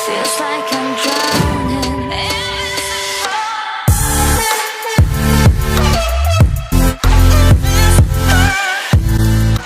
Feels like I'm drowning.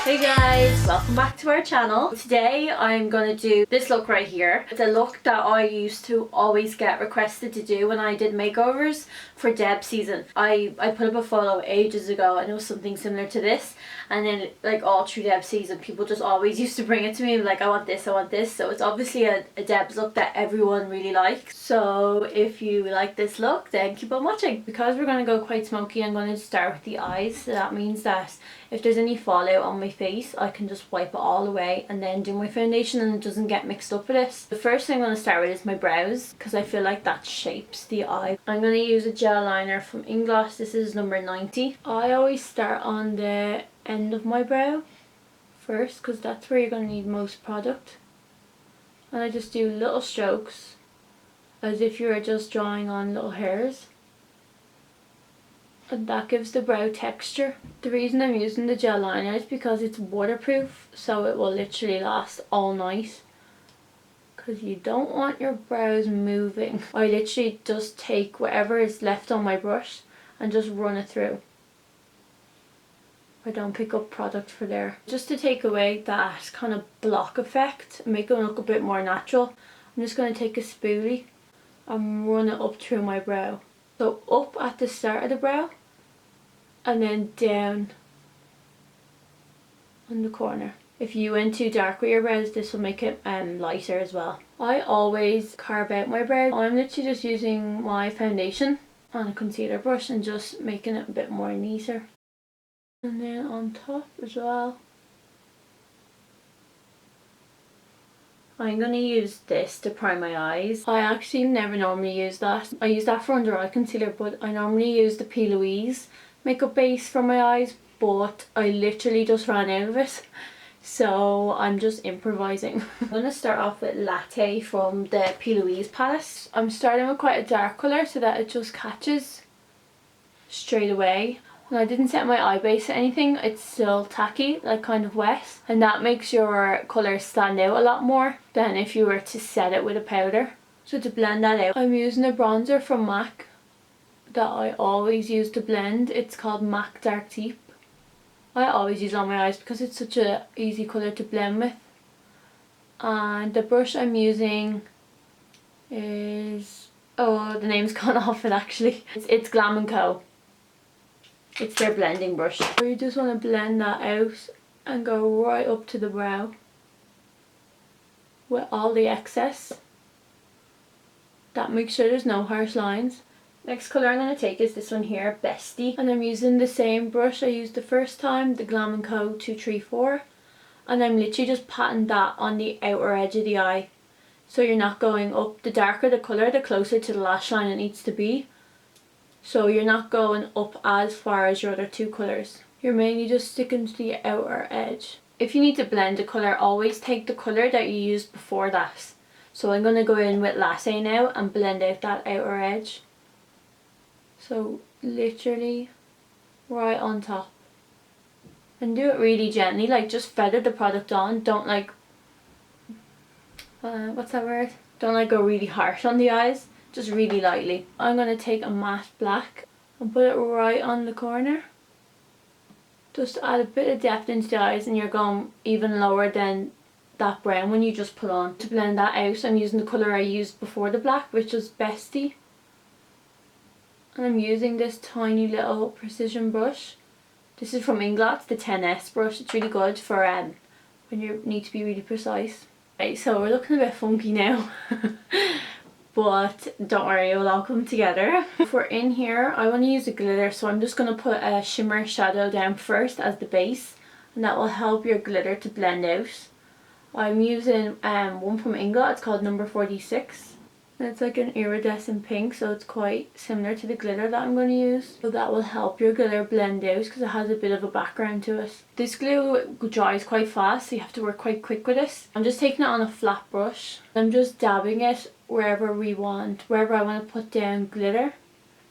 Hey guys, welcome back to our channel. Today I'm going to do this look right here. It's a look that I used to always get requested to do when I did makeovers for Debs season. I put up a photo ages ago and it was something similar to this, and then like all through Debs season people just always used to bring it to me like, I want this, I want this. So it's obviously a Debs look that everyone really likes. So if you like this look, then keep on watching. Because we're going to go quite smoky, I'm going to start with the eyes. So that means that if there's any fallout on my face, I can just wipe it all away and then do my foundation and it doesn't get mixed up with it. The first thing I'm going to start with is my brows, because I feel like that shapes the eye. I'm going to use a gel liner from Ingloss. This is number 90. I always start on the end of my brow first, because that's where you're going to need most product. And I just do little strokes as if you were just drawing on little hairs. And that gives the brow texture. The reason I'm using the gel liner is because it's waterproof, so it will literally last all night. Because you don't want your brows moving. I literally just take whatever is left on my brush and just run it through. I don't pick up product for there. Just to take away that kind of block effect and make it look a bit more natural, I'm just going to take a spoolie and run it up through my brow. So up at the start of the brow and then down on the corner. If you went too dark with your brows, this will make it lighter as well. I always carve out my brow. I'm literally just using my foundation and a concealer brush and just making it a bit more neater. And then on top as well, I'm going to use this to prime my eyes. I actually never normally use that. I use that for under eye concealer, but I normally use the P. Louise makeup base for my eyes, but I literally just ran out of it. So I'm just improvising. I'm going to start off with Latte from the P. Louise palette. I'm starting with quite a dark colour so that it just catches straight away. And I didn't set my eye base or anything, it's still tacky, like kind of wet, and that makes your colour stand out a lot more than if you were to set it with a powder. So to blend that out, I'm using a bronzer from MAC that I always use to blend. It's called MAC Dark Deep. I always use it on my eyes because it's such a easy colour to blend with. And the brush I'm using is, oh, the name's gone off it actually. It's Glam & Co. It's their blending brush. So you just want to blend that out and go right up to the brow with all the excess. That makes sure there's no harsh lines. Next colour I'm going to take is this one here, Bestie. And I'm using the same brush I used the first time, the Glam & Co 234. And I'm literally just patting that on the outer edge of the eye. So you're not going up. The darker the colour, the closer to the lash line it needs to be. So you're not going up as far as your other two colours. You're mainly just sticking to the outer edge. If you need to blend a colour, always take the colour that you used before that. So I'm going to go in with Latte now and blend out that outer edge. So literally right on top. And do it really gently, like just feather the product on. Don't like, what's that word? Don't like go really harsh on the eyes. Just really lightly. I'm going to take a matte black and put it right on the corner. Just add a bit of depth into the eyes, and you're going even lower than that brown one you just put on. To blend that out, I'm using the colour I used before the black, which was Bestie. And I'm using this tiny little precision brush. This is from Ingloss, the 10S brush. It's really good for when you need to be really precise. Right, so we're looking a bit funky now. But don't worry, it will all come together. For in here, I want to use a glitter, so I'm just going to put a shimmer shadow down first as the base, and that will help your glitter to blend out. I'm using one from Ingloss, it's called number 46. And it's like an iridescent pink, so it's quite similar to the glitter that I'm going to use. So that will help your glitter blend out because it has a bit of a background to it. This glue dries quite fast, so you have to work quite quick with this. I'm just taking it on a flat brush. I'm just dabbing it wherever I want to put down glitter.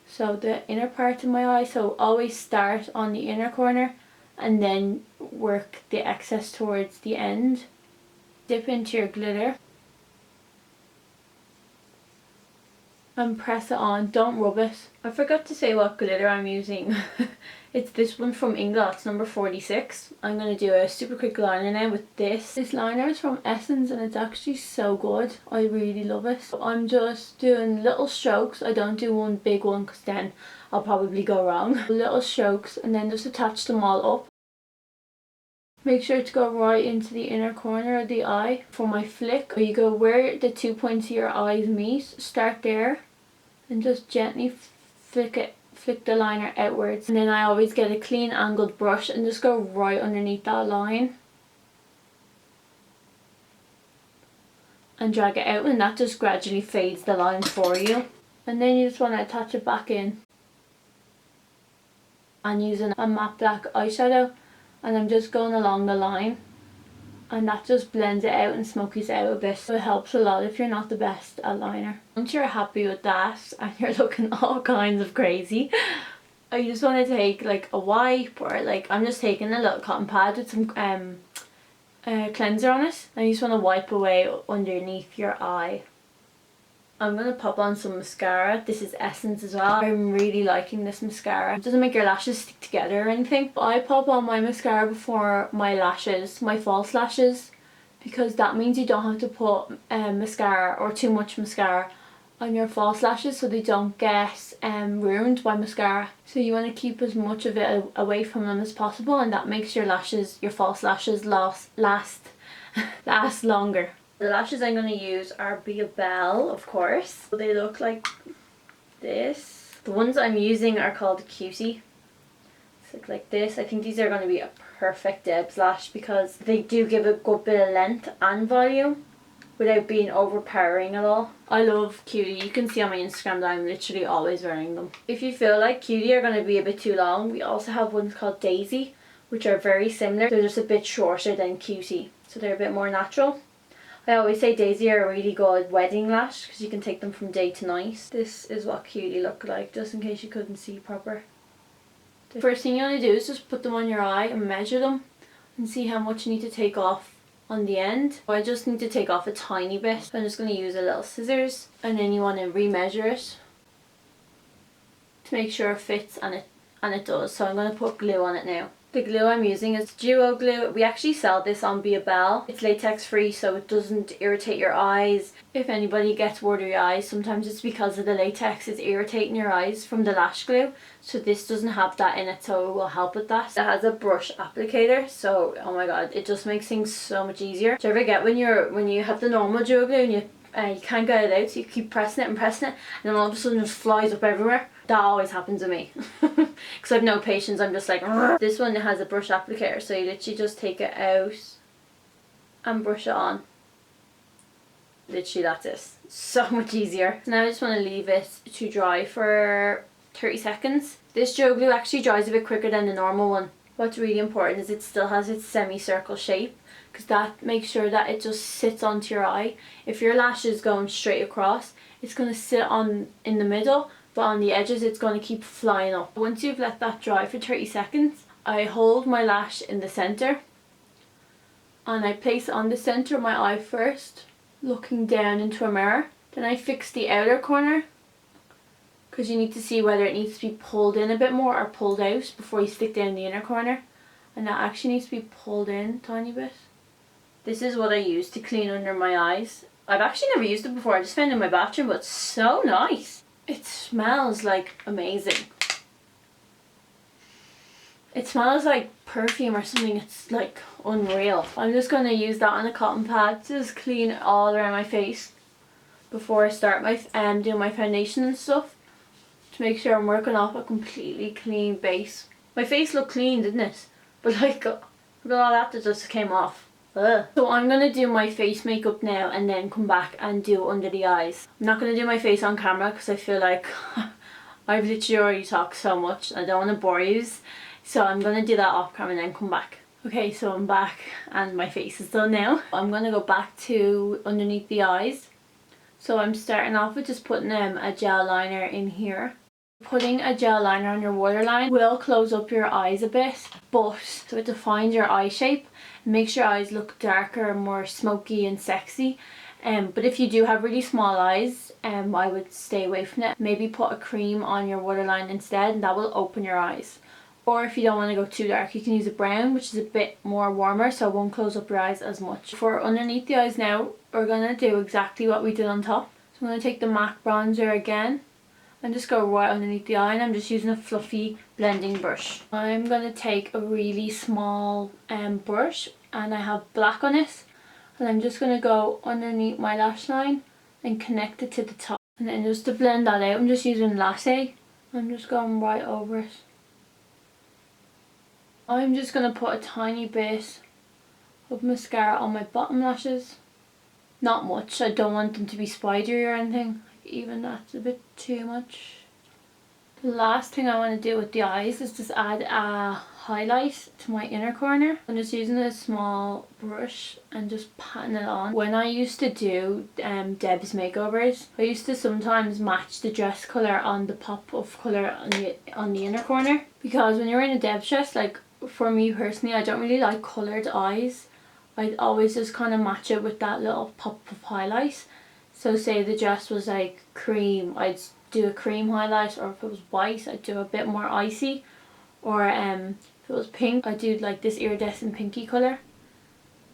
So the inner part of my eye, so always start on the inner corner and then work the excess towards the end. Dip into your glitter and press it on. Don't rub it. I forgot to say what glitter I'm using. It's this one from Inglot's, number 46. I'm going to do a super quick liner now with this. This liner is from Essence and it's actually so good. I really love it. So I'm just doing little strokes. I don't do one big one because then I'll probably go wrong. Little strokes and then just attach them all up. Make sure to go right into the inner corner of the eye. For my flick, you go where the 2 points of your eyes meet. Start there and just gently flick the liner outwards, and then I always get a clean angled brush and just go right underneath that line and drag it out, and that just gradually fades the line for you. And then you just want to attach it back in. And using a matte black eyeshadow, and I'm just going along the line, and that just blends it out and smokies it out a bit. So it helps a lot if you're not the best at liner. Once you're happy with that and you're looking all kinds of crazy, you just want to take like a wipe, or like I'm just taking a little cotton pad with some cleanser on it, and you just want to wipe away underneath your eye. I'm going to pop on some mascara. This is Essence as well. I'm really liking this mascara. It doesn't make your lashes stick together or anything. I pop on my mascara before my lashes, my false lashes, because that means you don't have to put mascara or too much mascara on your false lashes so they don't get ruined by mascara. So you want to keep as much of it away from them as possible, and that makes your lashes, your false lashes last longer. The lashes I'm going to use are BiaBelle, of course. They look like this. The ones I'm using are called Cutie. They look like this. I think these are going to be a perfect Debs lash because they do give a good bit of length and volume without being overpowering at all. I love Cutie. You can see on my Instagram that I'm literally always wearing them. If you feel like Cutie are going to be a bit too long, we also have ones called Daisy, which are very similar. They're just a bit shorter than Cutie, so they're a bit more natural. I always say Daisy are a really good wedding lash because you can take them from day to night. This is what Cutie look like, just in case you couldn't see proper. The first thing you want to do is just put them on your eye and measure them and see how much you need to take off on the end. I just need to take off a tiny bit. So I'm just going to use a little scissors, and then you want to remeasure it to make sure it fits, and it does. So I'm going to put glue on it now. The glue I'm using is duo glue. We actually sell this on BiaBelle. It's latex free, so it doesn't irritate your eyes. If anybody gets watery eyes, sometimes it's because of the latex is irritating your eyes from the lash glue. So this doesn't have that in it, so it will help with that. It has a brush applicator, so oh my god, it just makes things so much easier. Do you ever get when you have the normal duo glue and you can't get it out, so you keep pressing it, and then all of a sudden it just flies up everywhere? That always happens to me because I have no patience. I'm just like, rrr. This one has a brush applicator, so you literally just take it out and brush it on. Literally that's it. So much easier. So now I just want to leave it to dry for 30 seconds. This duo glue actually dries a bit quicker than the normal one. What's really important is it still has its semicircle shape, because that makes sure that it just sits onto your eye. If your lash is going straight across, it's going to sit in the middle, but on the edges it's going to keep flying up. Once you've let that dry for 30 seconds, I hold my lash in the centre and I place it on the centre of my eye first, looking down into a mirror. Then I fix the outer corner, because you need to see whether it needs to be pulled in a bit more or pulled out before you stick down the inner corner. And that actually needs to be pulled in a tiny bit. This is what I use to clean under my eyes. I've actually never used it before. I just found it in my bathroom, but it's so nice. It smells like amazing. It smells like perfume or something. It's like unreal. I'm just going to use that on a cotton pad to just clean all around my face before I start my doing my foundation and stuff, to make sure I'm working off a completely clean base. My face looked clean, didn't it? But like, look at all that just came off. Ugh. So I'm going to do my face makeup now and then come back and do under the eyes. I'm not going to do my face on camera because I feel like I've literally already talked so much. I don't want to bore you. So I'm going to do that off camera and then come back. Okay, so I'm back and my face is done now. I'm going to go back to underneath the eyes. So I'm starting off with just putting a gel liner in here. Putting a gel liner on your waterline will close up your eyes a bit, but so it defines your eye shape and makes your eyes look darker and more smoky and sexy. But if you do have really small eyes, I would stay away from it. Maybe put a cream on your waterline instead, and that will open your eyes. Or if you don't want to go too dark, you can use a brown, which is a bit more warmer, so it won't close up your eyes as much. For underneath the eyes now, we're going to do exactly what we did on top. So I'm going to take the MAC bronzer again and just go right underneath the eye, and I'm just using a fluffy blending brush. I'm going to take a really small brush, and I have black on it, and I'm just going to go underneath my lash line and connect it to the top. And then just to blend that out, I'm just using Latte. I'm just going right over it. I'm just going to put a tiny bit of mascara on my bottom lashes. Not much, I don't want them to be spidery or anything. Even that's a bit too much. The last thing I want to do with the eyes is just add a highlight to my inner corner. I'm just using a small brush and just patting it on. When I used to do Debs makeovers, I used to sometimes match the dress colour on the pop of colour on the inner corner. Because when you're in a Debs dress, like for me personally, I don't really like coloured eyes. I'd always just kind of match it with that little pop of highlight. So say the dress was like cream, I'd do a cream highlight, or if it was white, I'd do a bit more icy. Or if it was pink, I'd do like this iridescent pinky colour.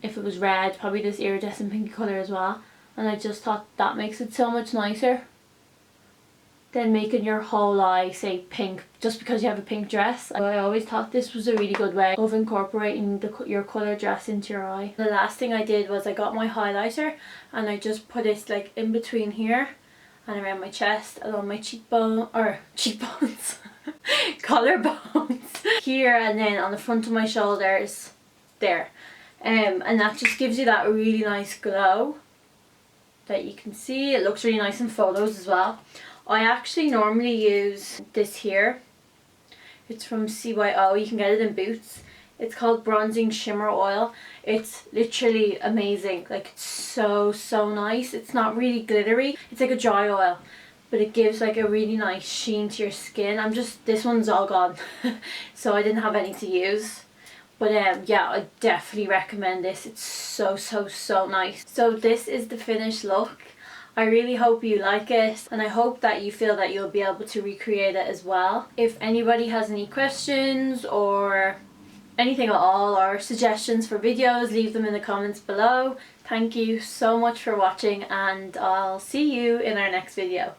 If it was red, probably this iridescent pinky colour as well. And I just thought that makes it so much nicer than making your whole eye say pink just because you have a pink dress. I always thought this was a really good way of incorporating your colour dress into your eye. The last thing I did was I got my highlighter and I just put it like in between here and around my chest, along my cheekbones, collarbones here, and then on the front of my shoulders there. And that just gives you that really nice glow that you can see. It looks really nice in photos as well. I actually normally use this here. It's from CYO. You can get it in Boots. It's called Bronzing Shimmer Oil. It's literally amazing. Like, it's so nice. It's not really glittery. It's like a dry oil, but it gives like a really nice sheen to your skin. This one's all gone, so I didn't have any to use. But yeah, I definitely recommend this. It's so nice. So this is the finished look. I really hope you like it, and I hope that you feel that you'll be able to recreate it as well. If anybody has any questions or anything at all, or suggestions for videos, leave them in the comments below. Thank you so much for watching, and I'll see you in our next video.